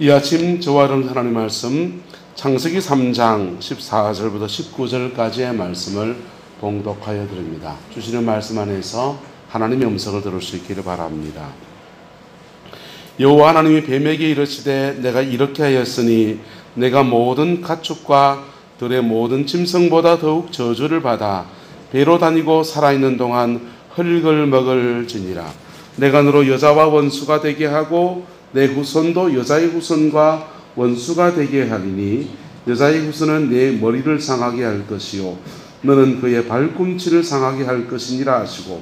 이 아침 저와 여러분 하나님의 말씀 창세기 3장 14절부터 19절까지의 말씀을 봉독하여 드립니다. 주시는 말씀 안에서 하나님의 음성을 들을 수 있기를 바랍니다. 여호와 하나님이 뱀에게 이르시되 내가 이렇게 하였으니 내가 모든 가축과 들의 모든 짐승보다 더욱 저주를 받아 배로 다니고 살아있는 동안 흙을 먹을지니라. 내가 너로 여자와 원수가 되게 하고 내 후손도 여자의 후손과 원수가 되게 하리니 여자의 후손은 내 머리를 상하게 할 것이요 너는 그의 발꿈치를 상하게 할 것이니라 하시고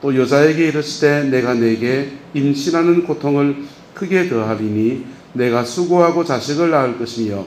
또 여자에게 이르시되 내가 내게 임신하는 고통을 크게 더하리니 내가 수고하고 자식을 낳을 것이며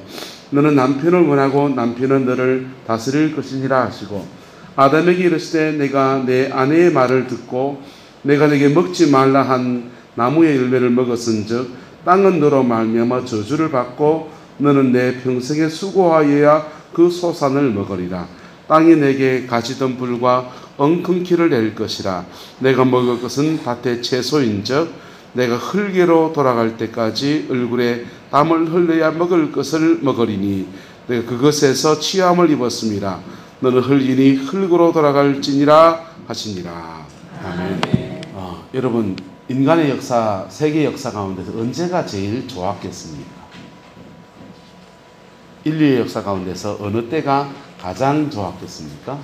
너는 남편을 원하고 남편은 너를 다스릴 것이니라 하시고 아담에게 이르시되 내가 내 아내의 말을 듣고 내가 내게 먹지 말라 한 나무의 열매를 먹었은즉 땅은 너로 말미암아 저주를 받고 너는 내 평생에 수고하여야 그 소산을 먹으리라. 땅이 내게 가시던 불과 엉겅퀴를 낼 것이라. 내가 먹을 것은 밭의 채소인즉 내가 흙으로 돌아갈 때까지 얼굴에 땀을 흘려야 먹을 것을 먹으리니 내가 그것에서 취함을 입었습니다. 너는 흙이니 흙으로 돌아갈지니라 하시니라. 아멘. 여러분, 인간의 역사, 세계 역사 가운데서 언제가 제일 좋았겠습니까? 인류의 역사 가운데서 어느 때가 가장 좋았겠습니까?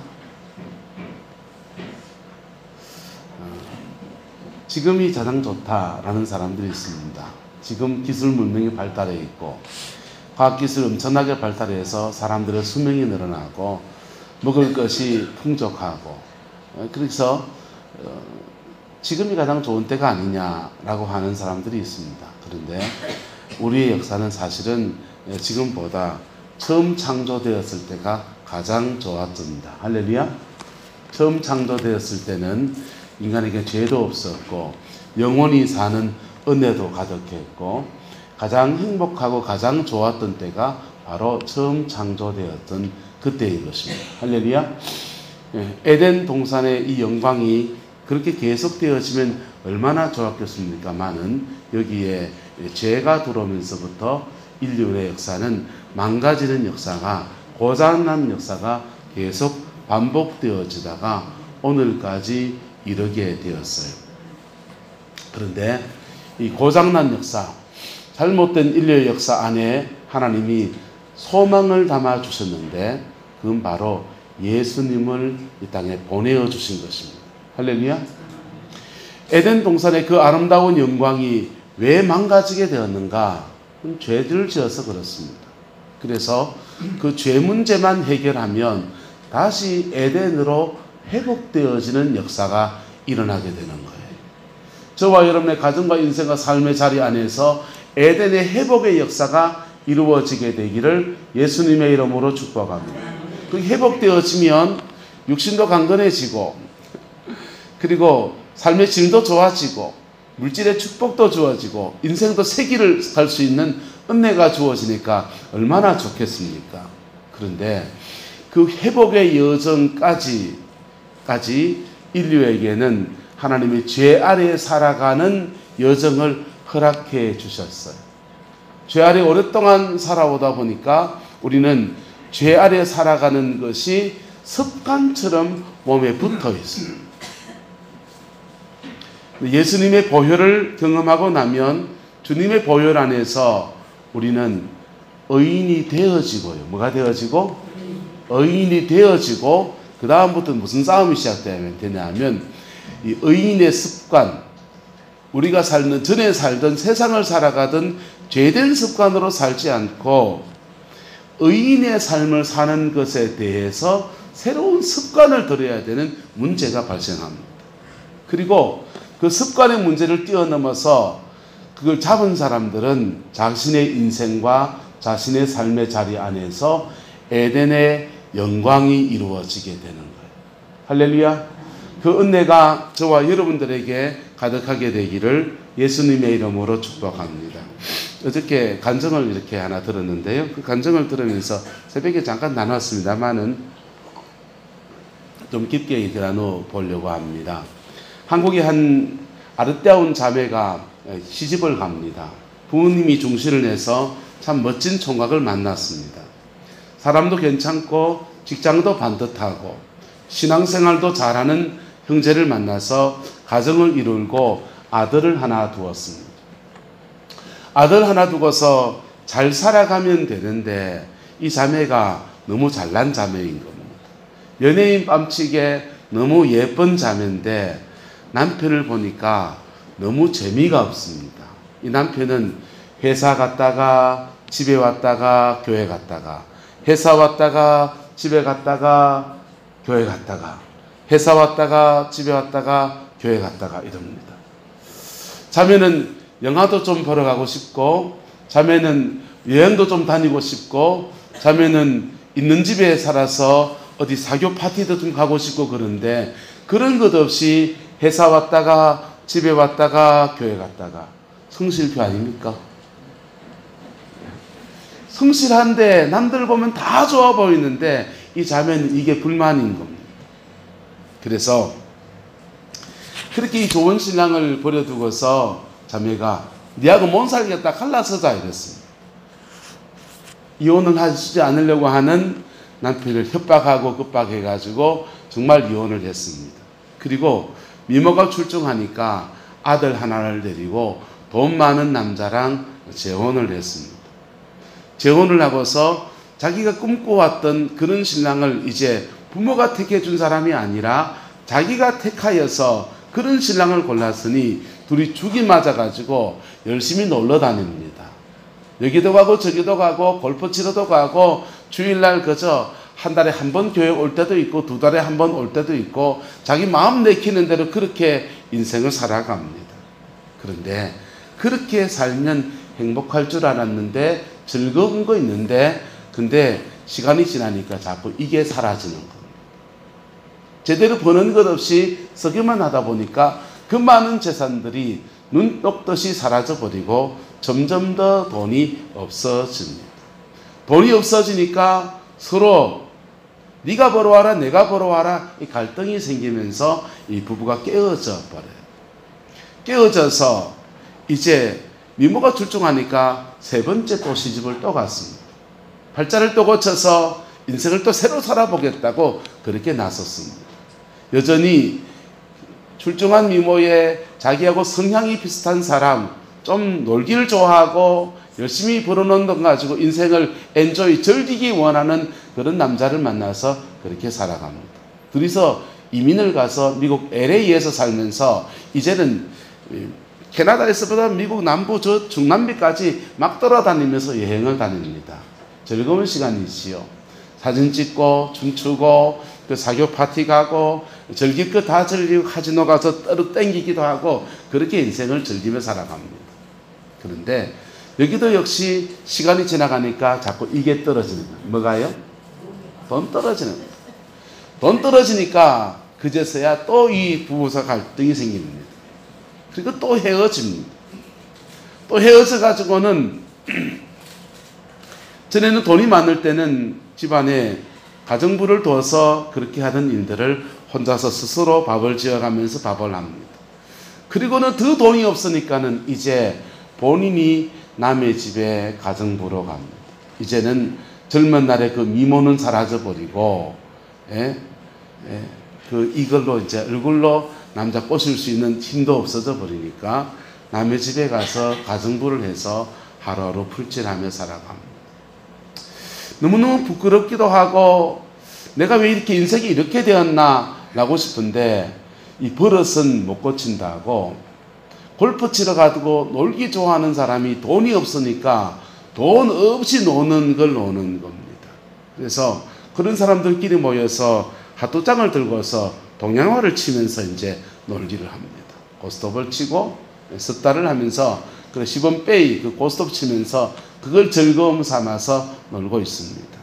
지금이 가장 좋다라는 사람들이 있습니다. 지금 기술 문명이 발달해 있고 과학기술이 엄청나게 발달해서 사람들의 수명이 늘어나고 먹을 것이 풍족하고 그래서 지금이 가장 좋은 때가 아니냐라고 하는 사람들이 있습니다. 그런데 우리의 역사는 사실은 지금보다 처음 창조되었을 때가 가장 좋았습니다. 할렐루야. 처음 창조되었을 때는 인간에게 죄도 없었고 영원히 사는 은혜도 가득했고 가장 행복하고 가장 좋았던 때가 바로 처음 창조되었던 그때인 것입니다. 할렐루야. 에덴 동산의 이 영광이 그렇게 계속되어지면 얼마나 좋았겠습니까마는 여기에 죄가 들어오면서부터 인류의 역사는 망가지는 역사가 고장난 역사가 계속 반복되어지다가 오늘까지 이르게 되었어요. 그런데 이 고장난 역사, 잘못된 인류의 역사 안에 하나님이 소망을 담아 주셨는데 그건 바로 예수님을 이 땅에 보내어 주신 것입니다. 할렐루야. 에덴 동산의 그 아름다운 영광이 왜 망가지게 되었는가? 죄를 지어서 그렇습니다. 그래서 그 죄 문제만 해결하면 다시 에덴으로 회복되어지는 역사가 일어나게 되는 거예요. 저와 여러분의 가정과 인생과 삶의 자리 안에서 에덴의 회복의 역사가 이루어지게 되기를 예수님의 이름으로 축복합니다. 그 회복되어지면 육신도 강건해지고 그리고 삶의 질도 좋아지고 물질의 축복도 주어지고 인생도 새 길을 갈 수 있는 은혜가 주어지니까 얼마나 좋겠습니까? 그런데 그 회복의 여정까지 인류에게는 하나님이 죄 아래에 살아가는 여정을 허락해 주셨어요. 죄 아래 오랫동안 살아오다 보니까 우리는 죄 아래 살아가는 것이 습관처럼 몸에 붙어 있어요. 예수님의 보혈을 경험하고 나면 주님의 보혈 안에서 우리는 의인이 되어지고요. 뭐가 되어지고? 의인이 되어지고 그 다음부터 무슨 싸움이 시작되냐면 이 의인의 습관, 우리가 전에 살던 세상을 살아가던 죄된 습관으로 살지 않고 의인의 삶을 사는 것에 대해서 새로운 습관을 들여야 되는 문제가 발생합니다. 그리고 그 습관의 문제를 뛰어넘어서 그걸 잡은 사람들은 자신의 인생과 자신의 삶의 자리 안에서 에덴의 영광이 이루어지게 되는 거예요. 할렐루야. 그 은혜가 저와 여러분들에게 가득하게 되기를 예수님의 이름으로 축복합니다. 어저께 간증을 이렇게 하나 들었는데요. 그 간증을 들으면서 새벽에 잠깐 나눴습니다만은 좀 깊게 나눠 보려고 합니다. 한국의 한 아르떼운 자매가 시집을 갑니다. 부모님이 중시를 해서 참 멋진 총각을 만났습니다. 사람도 괜찮고 직장도 반듯하고 신앙생활도 잘하는 형제를 만나서 가정을 이루고 아들을 하나 두었습니다. 아들 하나 두고서 잘 살아가면 되는데 이 자매가 너무 잘난 자매인 겁니다. 연예인 뺨치게 너무 예쁜 자매인데 남편을 보니까 너무 재미가 없습니다. 이 남편은 회사 갔다가 집에 왔다가 교회 갔다가 회사 왔다가 집에 갔다가 교회 갔다가 회사 왔다가 집에 왔다가 교회 갔다가 이럽니다. 자매는 영화도 좀 보러 가고 싶고 자매는 여행도 좀 다니고 싶고 자매는 있는 집에 살아서 어디 사교 파티도 좀 가고 싶고 그런데 그런 것 없이 회사 왔다가 집에 왔다가 교회 갔다가 성실표 아닙니까? 성실한데 남들 보면 다 좋아 보이는데 이 자매는 이게 불만인 겁니다. 그래서 그렇게 이 좋은 신랑을 버려두고서 자매가 니하고 못 살겠다 갈라서자 이랬습니다. 이혼을 하지 않으려고 하는 남편을 협박하고 급박해가지고 정말 이혼을 했습니다. 그리고 미모가 출중하니까 아들 하나를 데리고 돈 많은 남자랑 재혼을 했습니다. 재혼을 하고서 자기가 꿈꿔왔던 그런 신랑을 이제 부모가 택해준 사람이 아니라 자기가 택하여서 그런 신랑을 골랐으니 둘이 죽이 맞아가지고 열심히 놀러 다닙니다. 여기도 가고 저기도 가고 골프 치러도 가고 주일날 그저 한 달에 한 번 교회 올 때도 있고 두 달에 한 번 올 때도 있고 자기 마음 내키는 대로 그렇게 인생을 살아갑니다. 그런데 그렇게 살면 행복할 줄 알았는데 즐거운 거 있는데 근데 시간이 지나니까 자꾸 이게 사라지는 겁니다. 제대로 버는 것 없이 쓰기만 하다 보니까 그 많은 재산들이 눈 녹듯이 사라져버리고 점점 더 돈이 없어집니다. 돈이 없어지니까 서로 네가 벌어와라 내가 벌어와라 이 갈등이 생기면서 이 부부가 깨어져 버려요. 깨어져서 이제 미모가 출중하니까 세 번째 또 시집을 또 갔습니다. 팔자를 또 고쳐서 인생을 또 새로 살아보겠다고 그렇게 나섰습니다. 여전히 출중한 미모에 자기하고 성향이 비슷한 사람, 좀 놀기를 좋아하고 열심히 벌어놓은 돈 가지고 인생을 엔조이, 즐기기 원하는 그런 남자를 만나서 그렇게 살아갑니다. 둘이서 이민을 가서 미국 LA에서 살면서 이제는 캐나다에서보다 미국 남부 저 중남미까지 막 돌아다니면서 여행을 다닙니다. 즐거운 시간이지요. 사진 찍고 춤추고 그 사교 파티 가고 즐길 거 다 즐기고 카지노 가서 떠르 땡기기도 하고 그렇게 인생을 즐기며 살아갑니다. 그런데 여기도 역시 시간이 지나가니까 자꾸 이게 떨어지는 거예요. 뭐가요? 돈 떨어지는 거예요. 돈 떨어지니까 그제서야 또 이 부부사 갈등이 생깁니다. 그리고 또 헤어집니다. 또 헤어져 가지고는 전에는 돈이 많을 때는 집안에 가정부를 둬서 그렇게 하던 일들을 혼자서 스스로 밥을 지어가면서 밥을 합니다. 그리고는 더 돈이 없으니까는 이제 본인이 남의 집에 가정부로 갑니다. 이제는 젊은 날에 그 미모는 사라져버리고, 이걸로 이제 얼굴로 남자 꼬실 수 있는 힘도 없어져 버리니까 남의 집에 가서 가정부를 해서 하루하루 풀칠하며 살아갑니다. 너무너무 부끄럽기도 하고 내가 왜 이렇게 인생이 이렇게 되었나 라고 싶은데 이 버릇은 못 고친다고 골프 치러 가지고 놀기 좋아하는 사람이 돈이 없으니까 돈 없이 노는 걸 노는 겁니다. 그래서 그런 사람들끼리 모여서 핫도장을 들고서 동양화를 치면서 이제 놀기를 합니다. 고스톱을 치고 석 달을 하면서 그 시범빼이 그 고스톱 치면서 그걸 즐거움 삼아서 놀고 있습니다.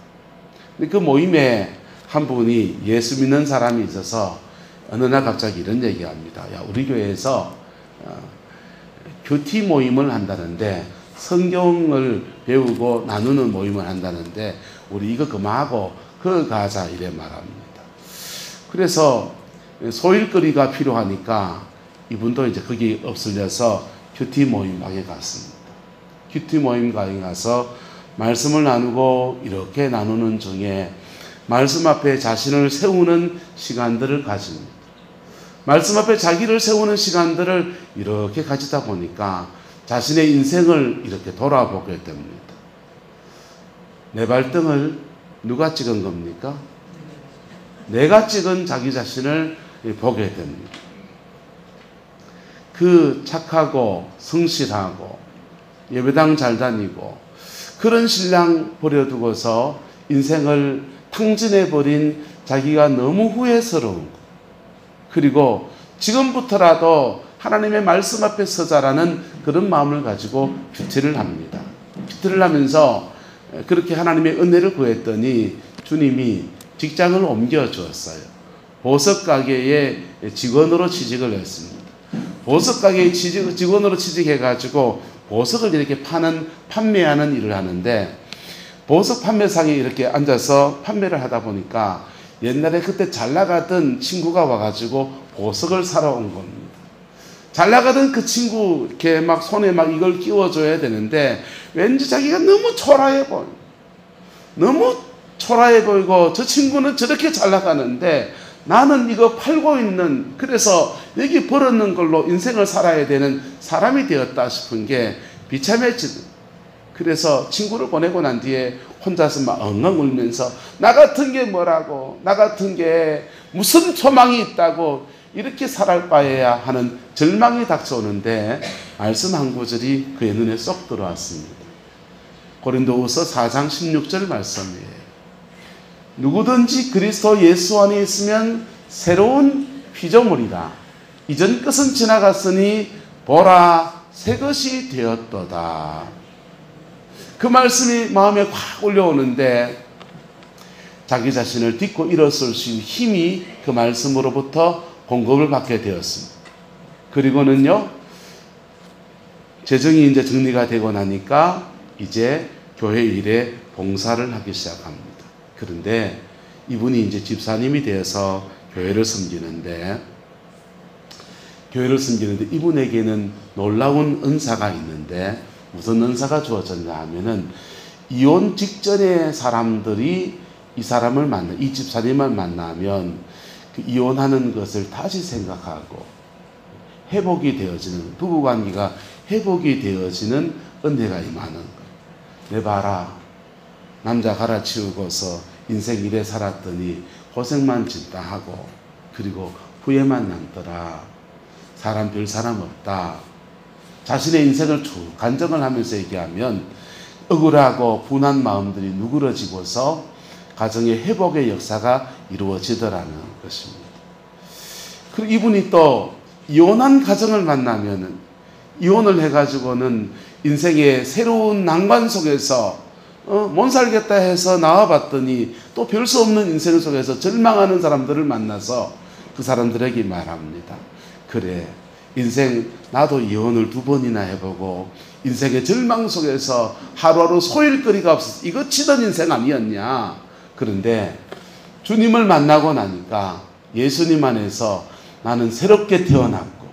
근데 그 모임에 한 분이 예수 믿는 사람이 있어서 어느 날 갑자기 이런 얘기합니다. 야, 우리 교회에서 큐티 모임을 한다는데 성경을 배우고 나누는 모임을 한다는데 우리 이거 그만하고 그거 가자 이래 말합니다. 그래서 소일거리가 필요하니까 이분도 이제 거기 없으려서 큐티 모임방에 갔습니다. 큐티 모임 가서 말씀을 나누고 이렇게 나누는 중에 말씀 앞에 자신을 세우는 시간들을 가집니다. 말씀 앞에 자기를 세우는 시간들을 이렇게 가지다 보니까 자신의 인생을 이렇게 돌아보게 됩니다. 내 발등을 누가 찍은 겁니까? 내가 찍은 자기 자신을 보게 됩니다. 그 착하고 성실하고 예배당 잘 다니고 그런 신랑 버려두고서 인생을 탕진해버린 자기가 너무 후회스러운 것. 그리고 지금부터라도 하나님의 말씀 앞에 서자라는 그런 마음을 가지고 큐티를 합니다. 큐티를 하면서 그렇게 하나님의 은혜를 구했더니 주님이 직장을 옮겨주었어요. 보석가게에 직원으로 취직을 했습니다. 보석가게에 직원으로 취직해가지고 보석을 이렇게 판매하는 일을 하는데 보석 판매상에 이렇게 앉아서 판매를 하다 보니까 옛날에 그때 잘 나가던 친구가 와가지고 보석을 사러 온 겁니다. 잘 나가던 그 친구 이렇게 막 손에 막 이걸 끼워줘야 되는데 왠지 자기가 너무 초라해 보여. 너무 초라해 보이고 저 친구는 저렇게 잘 나가는데 나는 이거 팔고 있는 그래서 여기 벌었는 걸로 인생을 살아야 되는 사람이 되었다 싶은 게 비참해지는. 그래서 친구를 보내고 난 뒤에 혼자서 막 엉엉 울면서 나 같은 게 뭐라고 나 같은 게 무슨 소망이 있다고 이렇게 살아갈 바에야 하는 절망이 닥쳐오는데 말씀 한 구절이 그의 눈에 쏙 들어왔습니다. 고린도후서 4장 16절 말씀이에요. 누구든지 그리스도 예수 안에 있으면 새로운 피조물이다. 이전 것은 지나갔으니 보라 새 것이 되었도다. 그 말씀이 마음에 확 올려오는데 자기 자신을 딛고 일어설 수 있는 힘이 그 말씀으로부터 공급을 받게 되었습니다. 그리고는요, 재정이 이제 정리가 되고 나니까 이제 교회 일에 봉사를 하기 시작합니다. 그런데 이분이 이제 집사님이 되어서 교회를 섬기는데 이분에게는 놀라운 은사가 있는데 무슨 은사가 주어졌냐 하면은 이혼 직전의 사람들이 이 사람을 이 집사님을 만나면 그 이혼하는 것을 다시 생각하고 회복이 되어지는, 부부관계가 회복이 되어지는 은혜가 임하는 거예요. 내 봐라, 남자 갈아치우고서 인생 이래 살았더니 고생만 진다 하고 그리고 후회만 남더라. 사람 별 사람 없다. 자신의 인생을 쭉 간증을 하면서 얘기하면 억울하고 분한 마음들이 누그러지고서 가정의 회복의 역사가 이루어지더라는 것입니다. 그리고 이분이 또 이혼한 가정을 만나면은 이혼을 해가지고는 인생의 새로운 낭만 속에서 못 살겠다 해서 나와봤더니 또 별 수 없는 인생 속에서 절망하는 사람들을 만나서 그 사람들에게 말합니다. 그래, 인생 나도 이혼을 2번이나 해보고 인생의 절망 속에서 하루하루 소일거리가 없어서 이거 치던 인생 아니었냐. 그런데 주님을 만나고 나니까 예수님 안에서 나는 새롭게 태어났고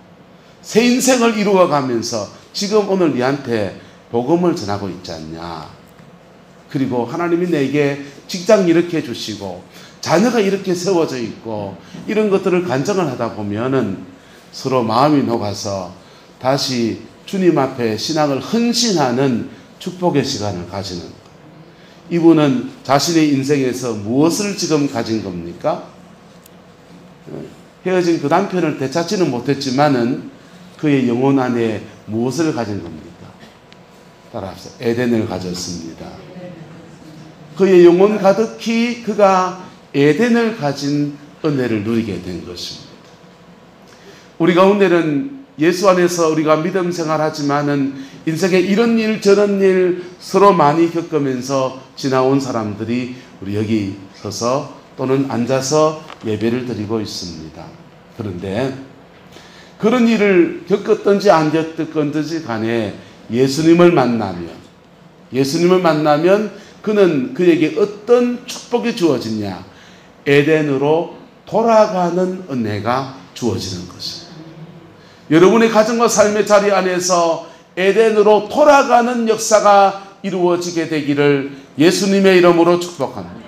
새 인생을 이루어가면서 지금 오늘 네한테 복음을 전하고 있지 않냐. 그리고 하나님이 내게 직장 이렇게 주시고 자녀가 이렇게 세워져 있고 이런 것들을 간증을 하다 보면은 서로 마음이 녹아서 다시 주님 앞에 신앙을 헌신하는 축복의 시간을 가지는 거예요. 이분은 자신의 인생에서 무엇을 지금 가진 겁니까? 헤어진 그 남편을 되찾지는 못했지만은 그의 영혼 안에 무엇을 가진 겁니까? 따라합시다. 에덴을 가졌습니다. 그의 영혼 가득히 그가 에덴을 가진 은혜를 누리게 된 것입니다. 우리 가운데는 예수 안에서 우리가 믿음 생활하지만은 인생에 이런 일 저런 일 서로 많이 겪으면서 지나온 사람들이 우리 여기 서서 또는 앉아서 예배를 드리고 있습니다. 그런데 그런 일을 겪었든지 안 겪었든지 간에 예수님을 만나면 그는 그에게 어떤 축복이 주어지냐? 에덴으로 돌아가는 은혜가 주어지는 것입니다. 여러분의 가정과 삶의 자리 안에서 에덴으로 돌아가는 역사가 이루어지게 되기를 예수님의 이름으로 축복합니다.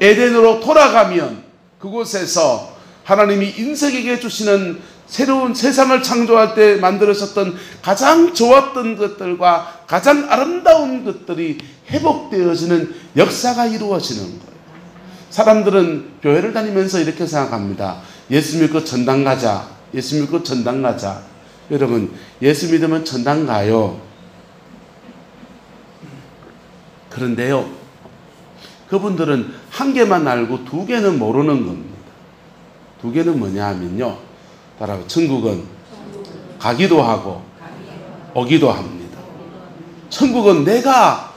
에덴으로 돌아가면 그곳에서 하나님이 인생에게 주시는 새로운 세상을 창조할 때 만들어졌던 가장 좋았던 것들과 가장 아름다운 것들이 회복되어지는 역사가 이루어지는 거예요. 사람들은 교회를 다니면서 이렇게 생각합니다. 예수 믿고 천당 가자. 예수 믿고 천당 가자. 여러분, 예수 믿으면 천당 가요. 그런데요, 그분들은 한 개만 알고 두 개는 모르는 겁니다. 두 개는 뭐냐 하면요, 따라서 천국은 가기도 하고 오기도 합니다. 천국은 내가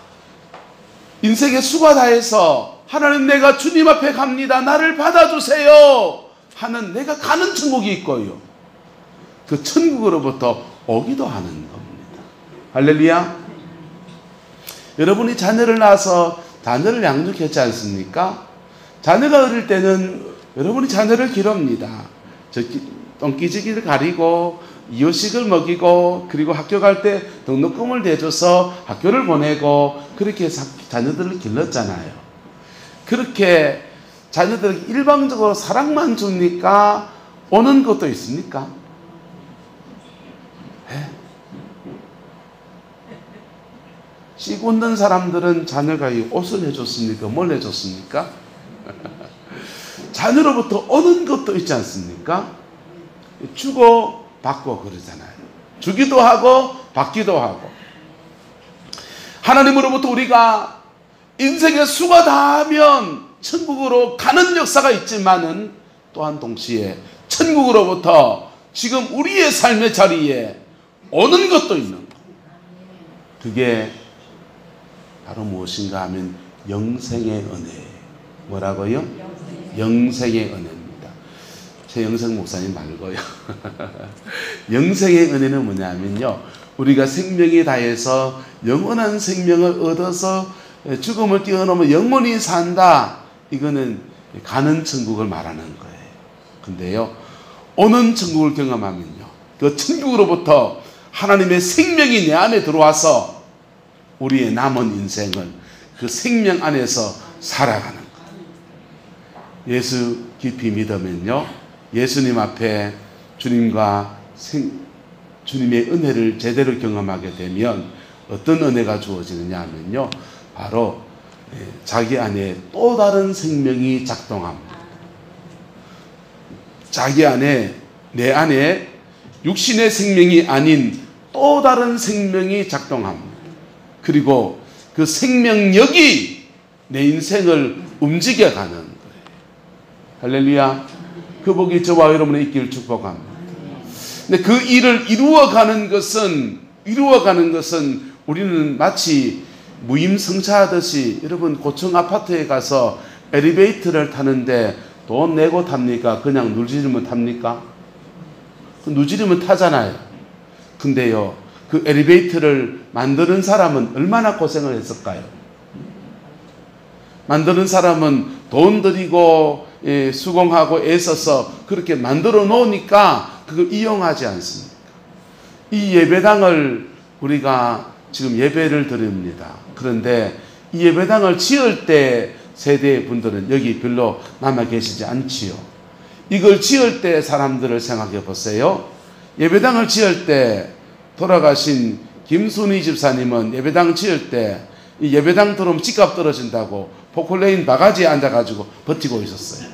인생에 수고 다해서 하나님, 내가 주님 앞에 갑니다, 나를 받아주세요 하는 내가 가는 천국이 있고요, 그 천국으로부터 오기도 하는 겁니다. 할렐루야. 여러분이 자녀를 낳아서 자녀를 양육했지 않습니까? 자녀가 어릴 때는 여러분이 자녀를 기릅니다. 똥기지기를 가리고 이유식을 먹이고, 그리고 학교 갈 때 등록금을 대줘서 학교를 보내고, 그렇게 해서 자녀들을 길렀잖아요. 그렇게 자녀들에게 일방적으로 사랑만 줍니까? 오는 것도 있습니까? 씩 웃는 사람들은 자녀가 옷을 해줬습니까? 뭘 해줬습니까? 자녀로부터 오는 것도 있지 않습니까? 주고 받고 그러잖아요. 주기도 하고 받기도 하고. 하나님으로부터 우리가 인생의 수가 다하면 천국으로 가는 역사가 있지만은, 또한 동시에 천국으로부터 지금 우리의 삶의 자리에 오는 것도 있는 것. 그게 바로 무엇인가 하면 영생의 은혜. 뭐라고요? 영생의 은혜입니다. 최영석 목사님 말고요. 영생의 은혜는 뭐냐면요, 우리가 생명이 다해서 영원한 생명을 얻어서 죽음을 뛰어넘어 영원히 산다. 이거는 가는 천국을 말하는 거예요. 근데요, 오는 천국을 경험하면요, 그 천국으로부터 하나님의 생명이 내 안에 들어와서 우리의 남은 인생을 그 생명 안에서 살아가는 거예요. 예수 깊이 믿으면요, 예수님 앞에 주님과 주님의 은혜를 제대로 경험하게 되면 어떤 은혜가 주어지느냐 하면요, 바로 자기 안에 또 다른 생명이 작동합니다. 자기 안에, 내 안에 육신의 생명이 아닌 또 다른 생명이 작동합니다. 그리고 그 생명력이 내 인생을 움직여가는 거예요. 할렐루야. 그 복이 저와 여러분의 있기를 축복합니다. 근데 그 일을 이루어가는 것은 우리는 마치 무임승차하듯이, 여러분 고층 아파트에 가서 엘리베이터를 타는데 돈 내고 탑니까? 그냥 누지르면 탑니까? 누지르면 타잖아요. 근데요, 그 엘리베이터를 만드는 사람은 얼마나 고생을 했을까요? 만드는 사람은 돈 들이고 수공하고 애써서 그렇게 만들어 놓으니까 그걸 이용하지 않습니까? 이 예배당을 우리가 지금 예배를 드립니다. 그런데 이 예배당을 지을 때 세대 분들은 여기 별로 남아 계시지 않지요. 이걸 지을 때 사람들을 생각해 보세요. 예배당을 지을 때 돌아가신 김순희 집사님은 예배당 지을 때 이 예배당 들어오면 집값 떨어진다고 포클레인 바가지에 앉아가지고 버티고 있었어요.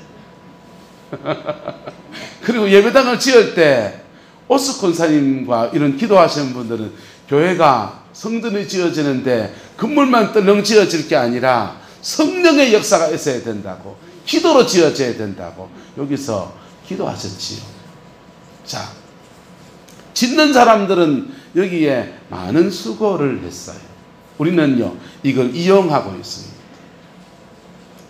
그리고 예배당을 지을 때 오스 권사님과 이런 기도하시는 분들은 교회가 성전이 지어지는데 건물만 떨렁 지어질 게 아니라 성령의 역사가 있어야 된다고, 기도로 지어져야 된다고 여기서 기도하셨지요. 자, 짓는 사람들은 여기에 많은 수고를 했어요. 우리는요, 이걸 이용하고 있습니다.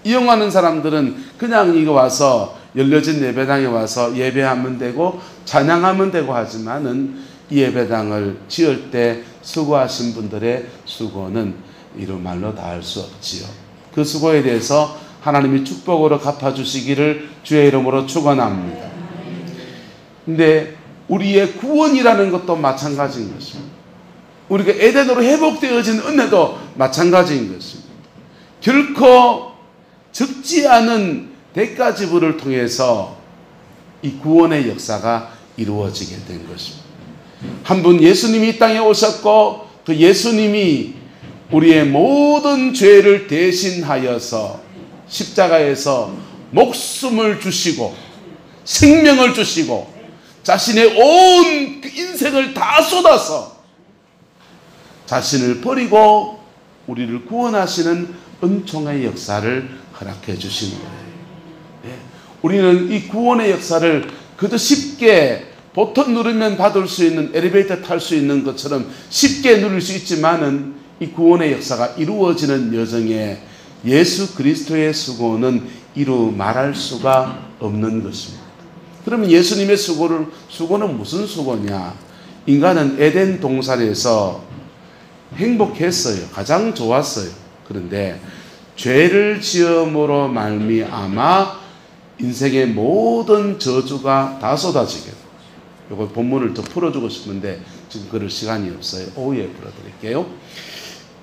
이용하는 사람들은 그냥 이거 와서 열려진 예배당에 와서 예배하면 되고 찬양하면 되고 하지만은 이 예배당을 지을 때 수고하신 분들의 수고는 이런 말로 다 할 수 없지요. 그 수고에 대해서 하나님이 축복으로 갚아주시기를 주의 이름으로 축원합니다. 근데 우리의 구원이라는 것도 마찬가지인 것입니다. 우리가 에덴으로 회복되어진 은혜도 마찬가지인 것입니다. 결코 적지 않은 대가 지불을 통해서 이 구원의 역사가 이루어지게 된 것입니다. 한 분 예수님이 이 땅에 오셨고 그 예수님이 우리의 모든 죄를 대신하여서 십자가에서 목숨을 주시고 생명을 주시고 자신의 온 인생을 다 쏟아서 자신을 버리고 우리를 구원하시는 은총의 역사를 허락해 주시는 거예요. 예. 우리는 이 구원의 역사를 그저 쉽게 버튼 누르면 받을 수 있는, 엘리베이터 탈 수 있는 것처럼 쉽게 누릴 수 있지만은 이 구원의 역사가 이루어지는 여정에 예수 그리스도의 수고는 이루 말할 수가 없는 것입니다. 그러면 예수님의 수고는 무슨 수고냐? 인간은 에덴 동산에서 행복했어요. 가장 좋았어요. 그런데 죄를 지음으로 말미암아 인생의 모든 저주가 다 쏟아지게 돼요. 이거 본문을 더 풀어주고 싶은데 지금 그럴 시간이 없어요. 오후에 풀어드릴게요.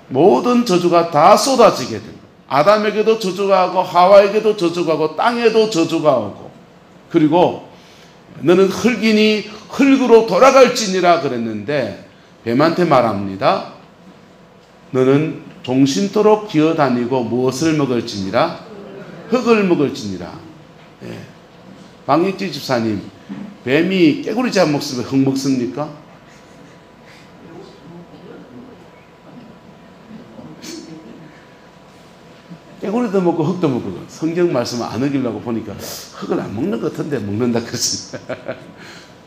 모든 저주가 다 쏟아지게 됩니다. 아담에게도 저주가 오고 하와에게도 저주가 오고 땅에도 저주가 오고, 그리고 너는 흙이니 흙으로 돌아갈지니라 그랬는데 뱀한테 말합니다. 너는 종신토록 기어다니고 무엇을 먹을지니라? 흙을 먹을지니라. 예. 방익지 집사님, 뱀이 깨구리 잘 먹으면 흙 먹습니까? 깨구리도 먹고 흙도 먹고. 성경 말씀을 안 어기려고 보니까 흙을 안 먹는 것 같은데 먹는다 그랬습니다.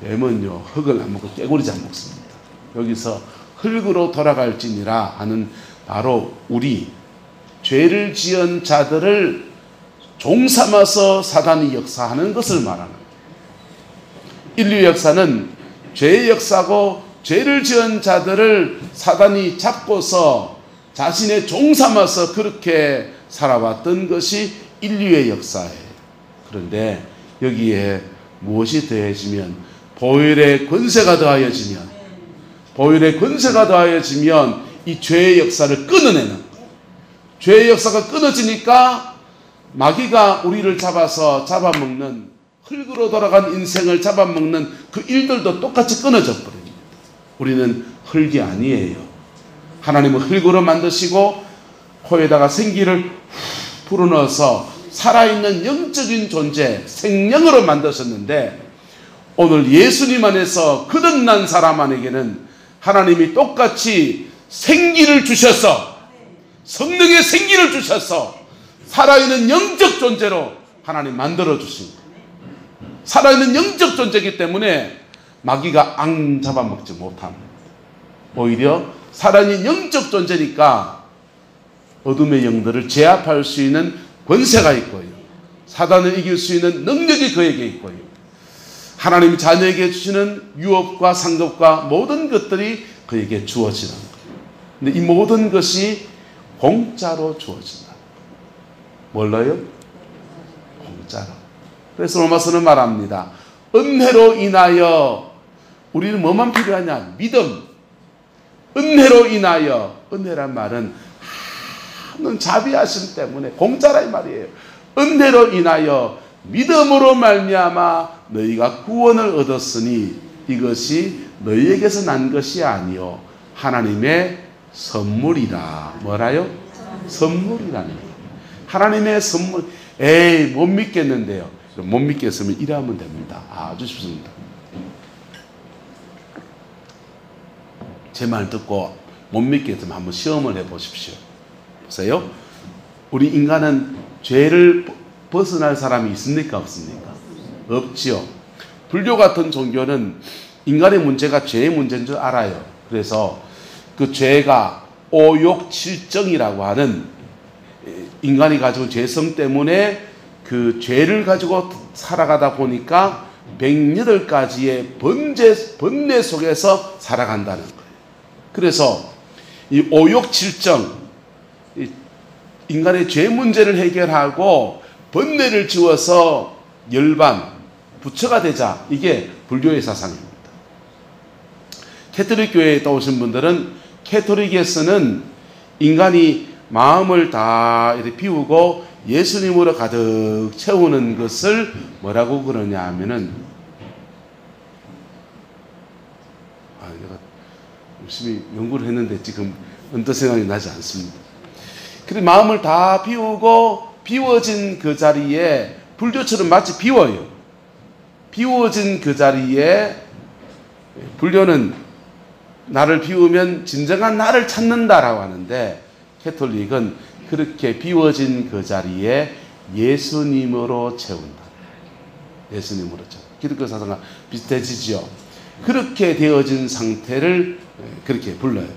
뱀은요, 흙을 안 먹고 깨구리 잘 먹습니다. 여기서 흙으로 돌아갈지니라 하는 바로 우리 죄를 지은 자들을 종삼아서 사단이 역사하는 것을 말하는 거예요. 인류 역사는 죄의 역사고, 죄를 지은 자들을 사단이 잡고서 자신의 종삼아서 그렇게 살아왔던 것이 인류의 역사예요. 그런데 여기에 무엇이 더해지면, 보혈의 권세가 더하여지면, 보혈의 권세가 더하여지면 이 죄의 역사를 끊어내는, 죄의 역사가 끊어지니까 마귀가 우리를 잡아서 잡아먹는, 흙으로 돌아간 인생을 잡아먹는 그 일들도 똑같이 끊어져 버립니다. 우리는 흙이 아니에요. 하나님은 흙으로 만드시고 코에다가 생기를 불어넣어서 살아있는 영적인 존재, 생명으로 만드셨는데, 오늘 예수님 안에서 거듭난 사람 안에게는 하나님이 똑같이 생기를 주셔서, 성령의 생기를 주셔서 살아있는 영적 존재로 하나님 만들어 주신 거예요. 살아있는 영적 존재이기 때문에 마귀가 앙 잡아먹지 못합니다. 오히려 살아있는 영적 존재니까 어둠의 영들을 제압할 수 있는 권세가 있고요, 사단을 이길 수 있는 능력이 그에게 있고요, 하나님이 자녀에게 주시는 유업과 상급과 모든 것들이 그에게 주어지는 거예요. 근데 이 모든 것이 공짜로 주어진다. 뭘로요? 공짜로. 그래서 로마서는 말합니다. 은혜로 인하여, 우리는 뭐만 필요하냐? 믿음. 은혜로 인하여, 은혜란 말은 하는 자비하심 때문에 공짜라 이 말이에요. 은혜로 인하여 믿음으로 말미암아 너희가 구원을 얻었으니 이것이 너희에게서 난 것이 아니요 하나님의 선물이라. 뭐라요? 선물이라는 거예요. 하나님의 선물. 에이, 못 믿겠는데요. 못 믿겠으면 이러면 됩니다. 아주 쉽습니다. 제 말 듣고 못 믿겠으면 한번 시험을 해보십시오. 보세요. 우리 인간은 죄를 벗어날 사람이 있습니까? 없습니까? 없지요. 불교 같은 종교는 인간의 문제가 죄의 문제인 줄 알아요. 그래서 그 죄가 오욕칠정이라고 하는, 인간이 가지고 죄성 때문에 그 죄를 가지고 살아가다 보니까 108가지의 번뇌 속에서 살아간다는 거예요. 그래서 이 오욕칠정, 인간의 죄 문제를 해결하고 번뇌를 지워서 열반, 부처가 되자, 이게 불교의 사상입니다. 캐톨릭 교회에 떠오신 분들은 캐톨릭에서는 인간이 마음을 다 이렇게 비우고 예수님으로 가득 채우는 것을 뭐라고 그러냐 하면은, 내가 열심히 연구를 했는데 지금 언뜻 생각이 나지 않습니다. 그래, 마음을 다 비우고 비워진 그 자리에 불교처럼 마치 비워요. 비워진 그 자리에, 불교는 나를 비우면 진정한 나를 찾는다라고 하는데, 캐톨릭은 그렇게 비워진 그 자리에 예수님으로 채운다. 예수님으로 채운다. 기독교 사상과 비슷해지죠. 그렇게 되어진 상태를 그렇게 불러요.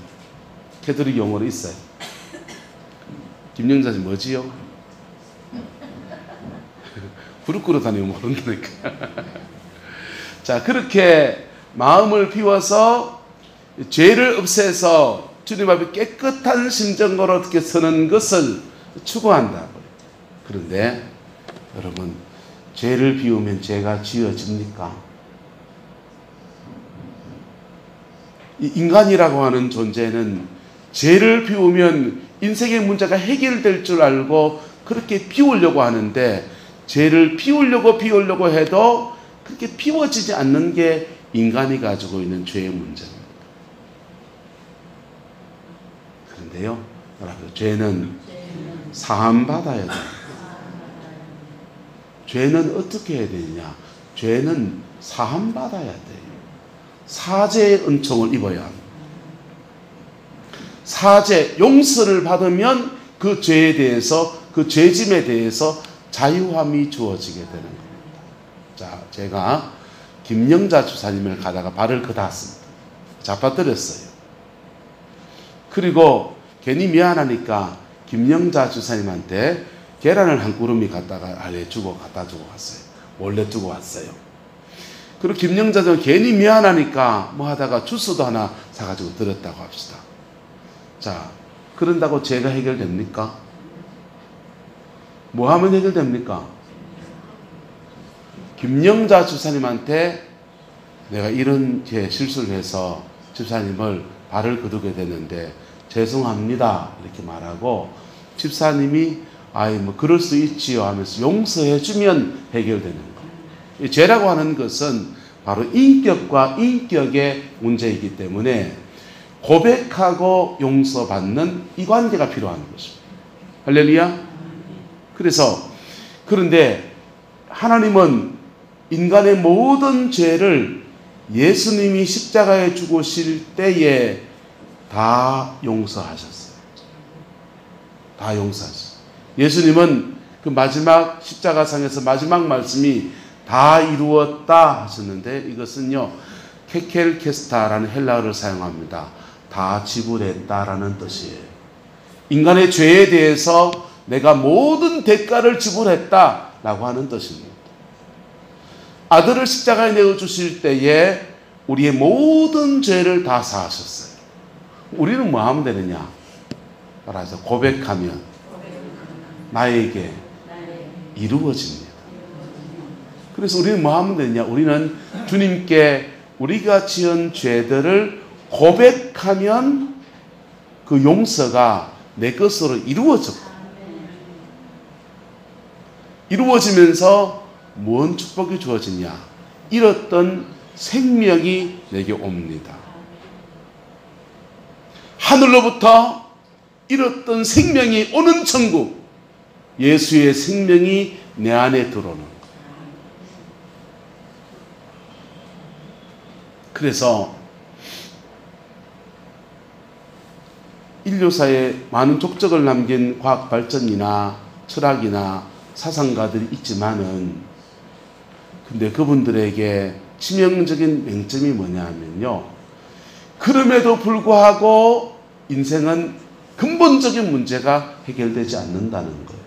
캐톨릭 용어로 있어요. 김영자씨 뭐지요? 부르꾸로 다니면 모른다니까. 자, 그렇게 마음을 비워서 죄를 없애서 주님 앞에 깨끗한 심정으로 어떻게 서는 것을 추구한다. 그런데 여러분, 죄를 비우면 죄가 지어집니까? 이 인간이라고 하는 존재는 죄를 비우면 인생의 문제가 해결될 줄 알고 그렇게 비우려고 하는데, 죄를 비우려고 해도 그렇게 비워지지 않는 게 인간이 가지고 있는 죄의 문제입니다. 그런데요, 여러분, 죄는 사함받아야 돼요. 죄는 어떻게 해야 되느냐? 죄는 사함받아야 돼요. 사죄의 은총을 입어야 합니다. 사죄, 용서를 받으면 그 죄에 대해서, 그 죄짐에 대해서 자유함이 주어지게 되는 겁니다. 자, 제가 김영자 주사님을 가다가 발을 걷었습니다. 잡아뜨렸어요. 그리고 괜히 미안하니까 김영자 주사님한테 계란을 한 구름이 갖다가 갖다 주고 왔어요. 몰래 주고 왔어요. 그리고 김영자 주사님 괜히 미안하니까 뭐 하다가 주스도 하나 사가지고 드렸다고 합시다. 자, 그런다고 죄가 해결됩니까? 뭐 하면 해결됩니까? 김영자 집사님한테 내가 이런 실수를 해서 집사님을 발을 거두게 됐는데 죄송합니다 이렇게 말하고, 집사님이 뭐 그럴 수 있지요 하면서 용서해 주면 해결되는 거예요. 죄라고 하는 것은 바로 인격과 인격의 문제이기 때문에 고백하고 용서받는 이 관계가 필요한 것입니다. 할렐루야. 그런데 하나님은 인간의 모든 죄를 예수님이 십자가에 죽으실 때에 다 용서하셨어요. 다 용서하셨어요. 예수님은 그 마지막 십자가상에서 마지막 말씀이 다 이루었다 하셨는데, 이것은요 케켈케스타라는 헬라어를 사용합니다. 다 지불했다라는 뜻이에요. 인간의 죄에 대해서 내가 모든 대가를 지불했다라고 하는 뜻입니다. 아들을 십자가에 내어주실 때에 우리의 모든 죄를 다 사하셨어요. 우리는 뭐 하면 되느냐? 따라서 고백하면 나에게 이루어집니다. 그래서 우리는 뭐 하면 되느냐? 우리는 주님께 우리가 지은 죄들을 고백하면 그 용서가 내 것으로 이루어지면서 무슨 축복이 주어지냐? 잃었던 생명이 내게 옵니다. 하늘로부터 잃었던 생명이 오는 천국, 예수의 생명이 내 안에 들어오는 거예요. 그래서 인류사에 많은 족적을 남긴 과학 발전이나 철학이나 사상가들이 있지만은, 근데 그분들에게 치명적인 맹점이 뭐냐면요, 그럼에도 불구하고 인생은 근본적인 문제가 해결되지 않는다는 거예요.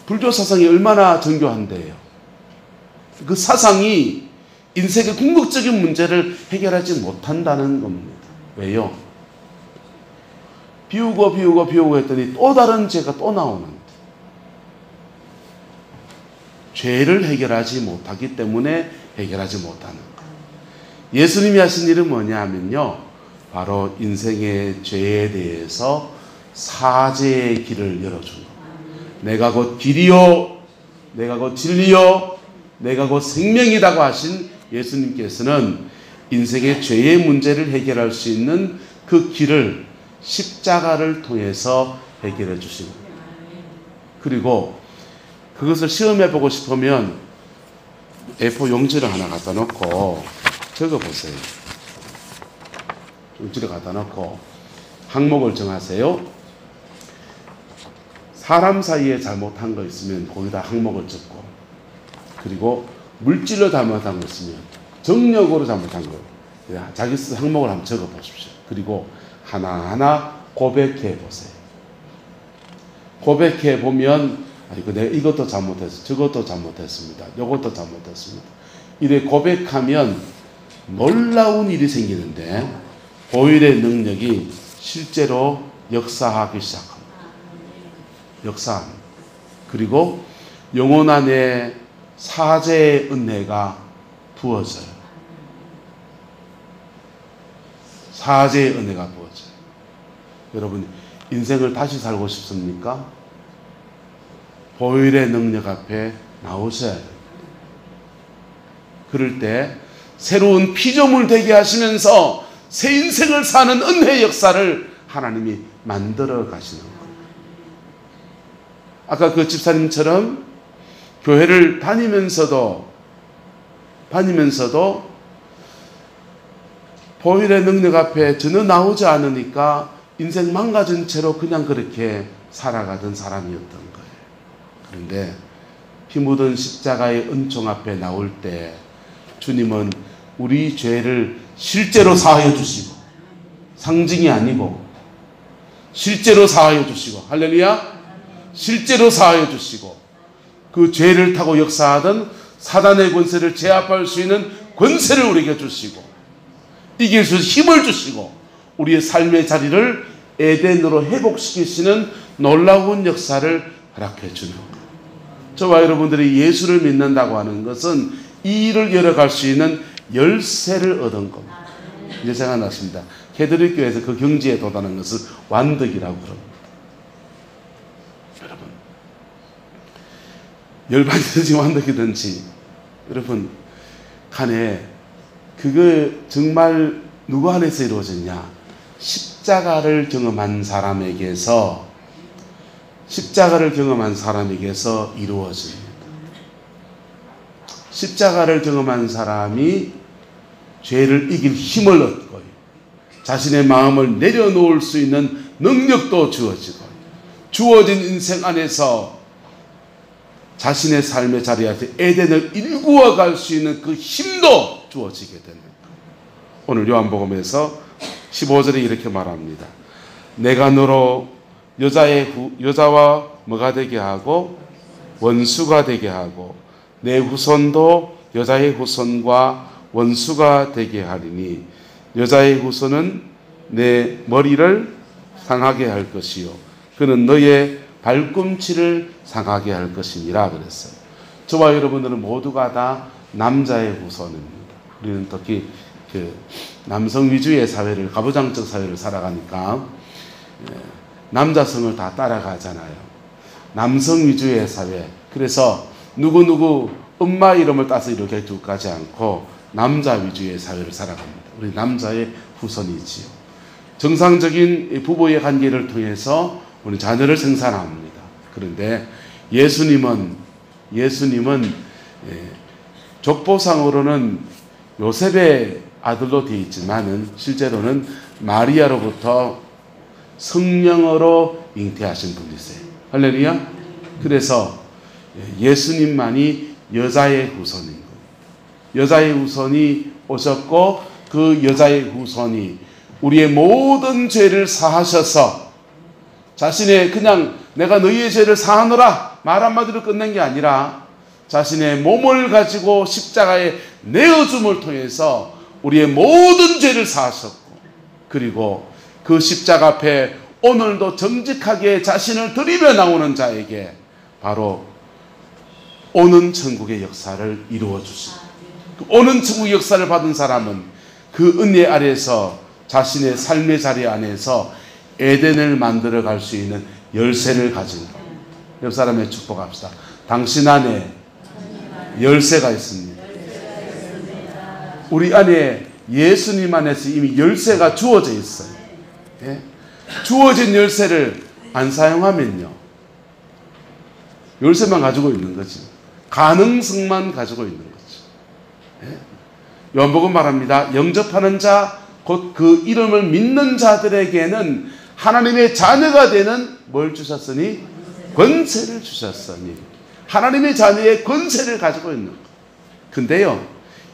불교 사상이 얼마나 정교한데요. 그 사상이 인생의 궁극적인 문제를 해결하지 못한다는 겁니다. 왜요? 비우고 했더니 또 다른 죄가 또 나오는데, 죄를 해결하지 못하기 때문에 해결하지 못하는 거예요. 예수님이 하신 일은 뭐냐 하면요, 바로 인생의 죄에 대해서 사죄의 길을 열어준 겁니다. 내가 곧 길이요, 내가 곧 진리요, 내가 곧 생명이라고 하신 예수님께서는 인생의 죄의 문제를 해결할 수 있는 그 길을 십자가를 통해서 해결해 주신 겁니다. 그리고 그것을 시험해 보고 싶으면 A4 용지를 하나 갖다 놓고 적어보세요. 용지를 갖다 놓고 항목을 정하세요. 사람 사이에 잘못한 거 있으면 거기다 항목을 적고, 그리고 물질로 잘못한 거 있으면 정력으로 잘못한 거 자기 스스로 항목을 한번 적어 보십시오. 그리고 하나하나 고백해 보세요. 고백해 보면 내가 이것도 잘못했어, 저것도 잘못했습니다, 이것도 잘못했습니다. 이래 고백하면 놀라운 일이 생기는데 보혈의 능력이 실제로 역사하기 시작합니다. 역사합니다. 그리고 영혼 안에 사죄의 은혜가 부어져요. 사죄의 은혜가 부어져요. 여러분, 인생을 다시 살고 싶습니까? 보혈의 능력 앞에 나오셔야 돼요. 그럴 때 새로운 피조물 되게 하시면서 새 인생을 사는 은혜의 역사를 하나님이 만들어 가시는 거예요. 아까 그 집사님처럼 교회를 다니면서도 보혈의 능력 앞에 전혀 나오지 않으니까 인생 망가진 채로 그냥 그렇게 살아가던 사람이었던 거예요. 그런데 피 묻은 십자가의 은총 앞에 나올 때 주님은 우리 죄를 실제로 사하여 주시고, 상징이 아니고 실제로 사하여 주시고, 할렐루야, 실제로 사하여 주시고, 그 죄를 타고 역사하던 사단의 권세를 제압할 수 있는 권세를 우리에게 주시고, 이길 수 있는 힘을 주시고, 우리의 삶의 자리를 에덴으로 회복시키시는 놀라운 역사를 허락해 주는 거예요. 저와 여러분들이 예수를 믿는다고 하는 것은 이 일을 열어갈 수 있는 열쇠를 얻은 겁니다. 이제 생각났습니다. 캐톨릭 교회에서 그 경지에 도달하는 것을 완득이라고 그럽니다. 여러분, 열반이든지 완득이든지 여러분 간에 그거 정말 누구 안에서 이루어졌냐? 십자가를 경험한 사람에게서 이루어집니다. 십자가를 경험한 사람이 죄를 이길 힘을 얻고 자신의 마음을 내려놓을 수 있는 능력도 주어지고, 주어진 인생 안에서 자신의 삶의 자리에서 에덴을 일구어 갈 수 있는 그 힘도 주어지게 됩니다. 오늘 요한복음에서 15절에 이렇게 말합니다. 내가 너로 여자와 뭐가 되게 하고 원수가 되게 하고 내 후손도 여자의 후손과 원수가 되게 하리니 여자의 후손은 내 머리를 상하게 할 것이요 그는 너의 발꿈치를 상하게 할 것이니라 그랬어요. 저와 여러분들은 모두가 다 남자의 후손입니다. 우리는 특히 그 남성 위주의 사회를, 가부장적 사회를 살아가니까 남자성을 다 따라가잖아요. 남성 위주의 사회. 그래서 누구누구 엄마 이름을 따서 이렇게 쭉 가지 않고 남자 위주의 사회를 살아갑니다. 우리 남자의 후손이지요. 정상적인 부부의 관계를 통해서 우리 자녀를 생산합니다. 그런데 예수님은 족보상으로는 요셉의 아들로 되어 있지만은 실제로는 마리아로부터 성령으로 잉태하신 분이세요. 할렐루야. 그래서 예수님만이 여자의 후손인 거예요. 여자의 후손이 오셨고 그 여자의 후손이 우리의 모든 죄를 사하셔서 자신의 그냥 내가 너희의 죄를 사하노라 말 한마디로 끝낸 게 아니라 자신의 몸을 가지고 십자가에 내어줌을 통해서 우리의 모든 죄를 사하셨고, 그리고 그 십자가 앞에 오늘도 정직하게 자신을 드리며 나오는 자에게 바로 오는 천국의 역사를 이루어 주십니다. 오는 천국의 역사를 받은 사람은 그 은혜 아래에서 자신의 삶의 자리 안에서 에덴을 만들어 갈 수 있는 열쇠를 가진 것. 옆 사람의 축복합시다. 당신 안에 열쇠가 있습니다. 우리 안에 예수님 안에서 이미 열쇠가 주어져 있어요. 예? 주어진 열쇠를 안 사용하면요, 열쇠만 가지고 있는 거지, 가능성만 가지고 있는 거지. 예? 요한복음 말합니다. 영접하는 자, 곧 그 이름을 믿는 자들에게는 하나님의 자녀가 되는 뭘 주셨으니? 권세를 주셨으니. 하나님의 자녀의 권세를 가지고 있는 거. 근데요,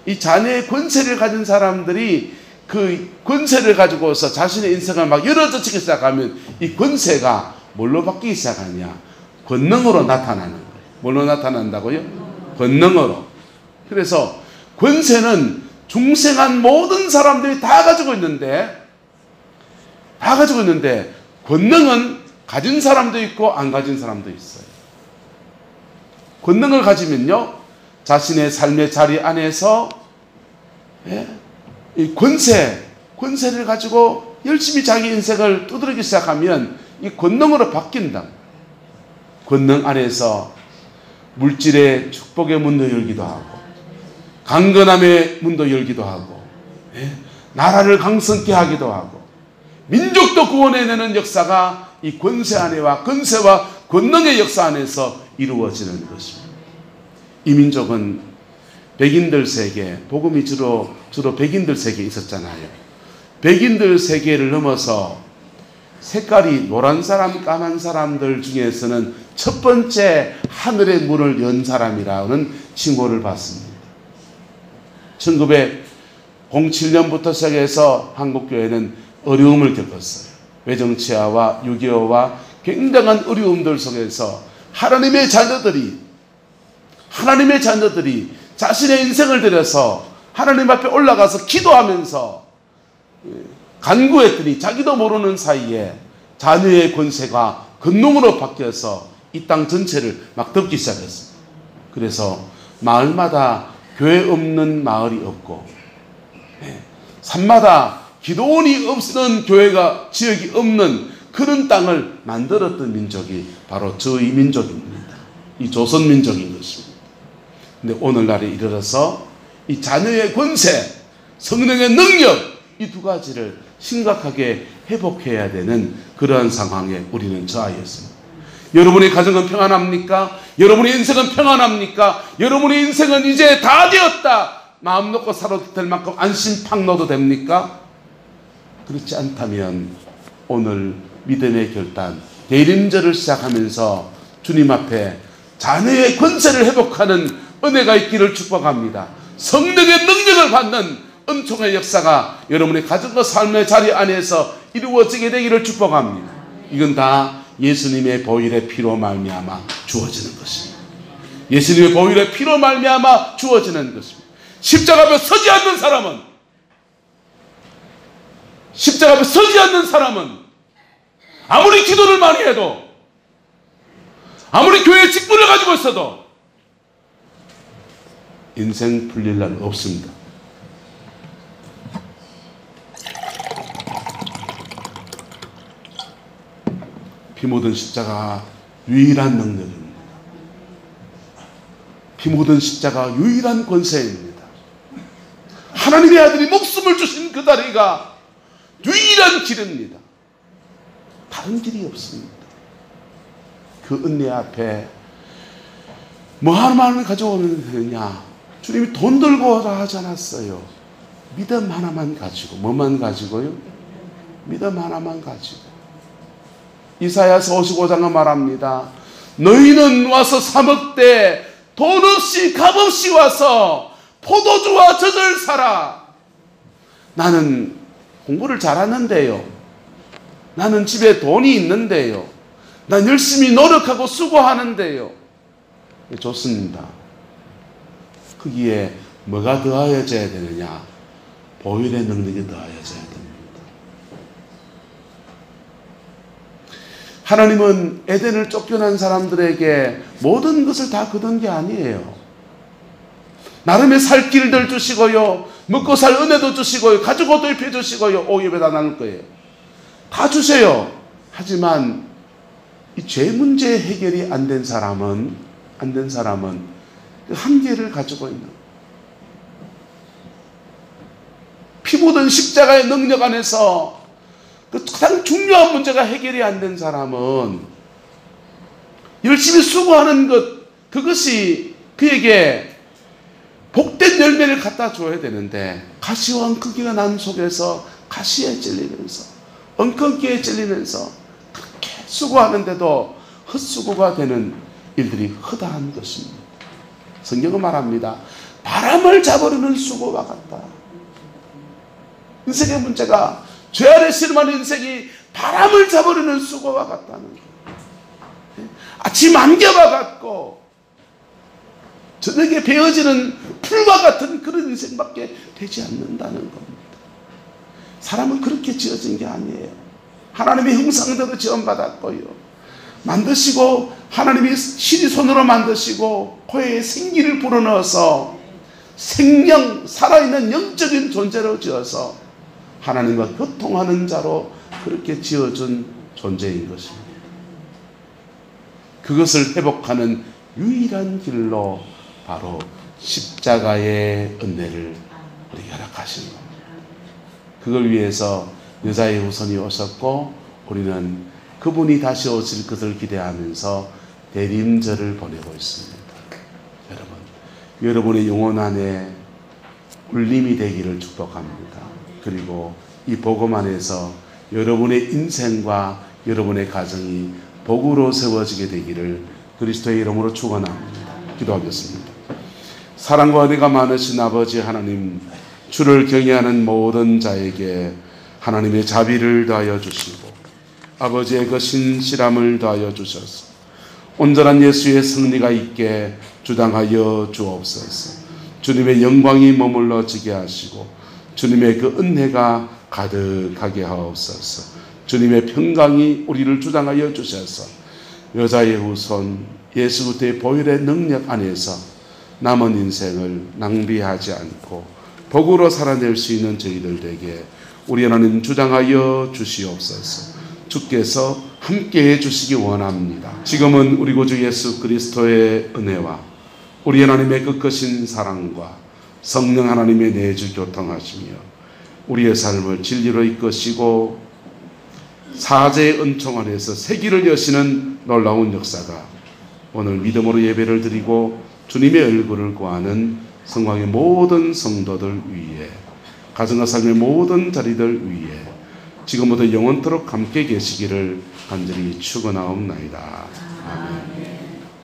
이 자녀의 권세를 가진 사람들이 그 권세를 가지고서 자신의 인생을 막 열어젖히기 시작하면 이 권세가 뭘로 바뀌기 시작하냐? 권능으로 나타나는 거예요. 뭘로 나타난다고요? 권능으로. 그래서 권세는 중생한 모든 사람들이 다 가지고 있는데 권능은 가진 사람도 있고 안 가진 사람도 있어요. 권능을 가지면요, 자신의 삶의 자리 안에서 이 권세를 가지고 열심히 자기 인생을 두드리기 시작하면 이 권능으로 바뀐다. 권능 안에서 물질의 축복의 문도 열기도 하고, 강건함의 문도 열기도 하고, 나라를 강성케 하기도 하고, 민족도 구원해내는 역사가 이 권세 안에와 권세와 권능의 역사 안에서 이루어지는 것입니다. 이 민족은 백인들 세계, 복음이 주로 백인들 세계에 있었잖아요. 백인들 세계를 넘어서 색깔이 노란 사람, 까만 사람들 중에서는 첫 번째 하늘의 문을 연 사람이라는 칭호를 받습니다. 1907년부터 시작해서 한국교회는 어려움을 겪었어요. 외정치하와 6.25와 굉장한 어려움들 속에서 하나님의 자녀들이 자신의 인생을 들여서 하나님 앞에 올라가서 기도하면서 간구했더니 자기도 모르는 사이에 자녀의 권세가 권능으로 바뀌어서 이 땅 전체를 막 덮기 시작했습니다. 그래서 마을마다 교회 없는 마을이 없고, 산마다 기도원이 없는 교회가 지역이 없는 그런 땅을 만들었던 민족이 바로 저희 민족입니다. 이 조선 민족인 것입니다. 근데 오늘날에 이르러서 이 자녀의 권세, 성령의 능력, 이 두 가지를 심각하게 회복해야 되는 그러한 상황에 우리는 처하였습니다. 여러분의 가정은 평안합니까? 여러분의 인생은 평안합니까? 여러분의 인생은 이제 다 되었다, 마음 놓고 살아도 될 만큼 안심 팍 넣어도 됩니까? 그렇지 않다면 오늘 믿음의 결단, 대림절을 시작하면서 주님 앞에 자녀의 권세를 회복하는 은혜가 있기를 축복합니다. 성령의 능력을 받는 은총의 역사가 여러분의 가정과 삶의 자리 안에서 이루어지게 되기를 축복합니다. 이건 다 예수님의 보혈의 피로 말미암아 주어지는 것입니다. 예수님의 보혈의 피로 말미암아 주어지는 것입니다. 십자가 앞에 서지 않는 사람은 아무리 기도를 많이 해도, 아무리 교회 직분을 가지고 있어도 인생 풀릴 날 없습니다. 피 묻은 십자가 유일한 능력입니다. 피 묻은 십자가 유일한 권세입니다. 하나님의 아들이 목숨을 주신 그 다리가 유일한 길입니다. 다른 길이 없습니다. 그 은혜 앞에 뭐 하나만 가져오면 되느냐? 주님이 돈 들고 오라 하지 않았어요. 믿음 하나만 가지고. 뭐만 가지고요? 믿음 하나만 가지고. 이사야서 55장은 말합니다. 너희는 와서 사 먹되 돈 없이 값 없이 와서 포도주와 젖을 사라. 나는 공부를 잘하는데요. 나는 집에 돈이 있는데요. 난 열심히 노력하고 수고하는데요. 좋습니다. 거기에 뭐가 더하여져야 되느냐? 보혈의 능력이 더하여져야 됩니다. 하나님은 에덴을 쫓겨난 사람들에게 모든 것을 다 거둔 게 아니에요. 나름의 살 길들 주시고요, 먹고 살 은혜도 주시고요. 가죽 옷도 입혀주시고요. 옷 입에다 나눌 거예요. 다 주세요. 하지만 이 죄 문제 해결이 안 된 사람은 그 한계를 가지고 있는, 피 묻은 십자가의 능력 안에서 그 가장 중요한 문제가 해결이 안 된 사람은 열심히 수고하는 그것이 그에게 복된 열매를 갖다 줘야 되는데, 가시와 엉겅퀴가 난 속에서 가시에 찔리면서 엉겅퀴에 찔리면서 그렇게 수고하는데도 헛수고가 되는 일들이 허다한 것입니다. 성경은 말합니다. 바람을 잡으려는 수고와 같다. 인생의 문제가, 죄 아래 실험하는 인생이 바람을 잡으려는 수고와 같다는 거예요. 아침 안개와 같고 저녁에 베어지는 풀과 같은 그런 인생밖에 되지 않는다는 겁니다. 사람은 그렇게 지어진 게 아니에요. 하나님의 형상대로 지원받았고요, 만드시고 하나님이 신이 손으로 만드시고 코에 생기를 불어넣어서 생명, 살아있는 영적인 존재로 지어서 하나님과 교통하는 자로 그렇게 지어준 존재인 것입니다. 그것을 회복하는 유일한 길로 바로 십자가의 은혜를 우리에게 허락하신 겁니다. 그걸 위해서 여자의 후손이 오셨고, 우리는 그분이 다시 오실 것을 기대하면서 대림절을 보내고 있습니다. 여러분의 영혼 안에 울림이 되기를 축복합니다. 그리고 이 복음 안에서 여러분의 인생과 여러분의 가정이 복으로 세워지게 되기를 그리스도의 이름으로 축원합니다. 기도하겠습니다. 사랑과 은혜가 많으신 아버지 하나님, 주를 경외하는 모든 자에게 하나님의 자비를 더하여 주시고 아버지의 그 신실함을 더하여 주셔서 온전한 예수의 승리가 있게 주당하여 주옵소서. 주님의 영광이 머물러지게 하시고 주님의 그 은혜가 가득하게 하옵소서. 주님의 평강이 우리를 주장하여 주셔서 여자의 후손 예수 그리스도의 보혈의 능력 안에서 남은 인생을 낭비하지 않고 복으로 살아낼 수 있는 저희들에게 우리 하나님 주장하여 주시옵소서. 주께서 함께해 주시기 원합니다. 지금은 우리 구주 예수 그리스도의 은혜와 우리 하나님의 끝까신 사랑과 성령 하나님의 내주 교통하시며 우리의 삶을 진리로 이끄시고 사제의 은총 안에서 세기를 여시는 놀라운 역사가 오늘 믿음으로 예배를 드리고 주님의 얼굴을 구하는 성광의 모든 성도들 위에, 가정과 삶의 모든 자리들 위에 지금부터 영원토록 함께 계시기를 간절히 축원하옵나이다. 아멘.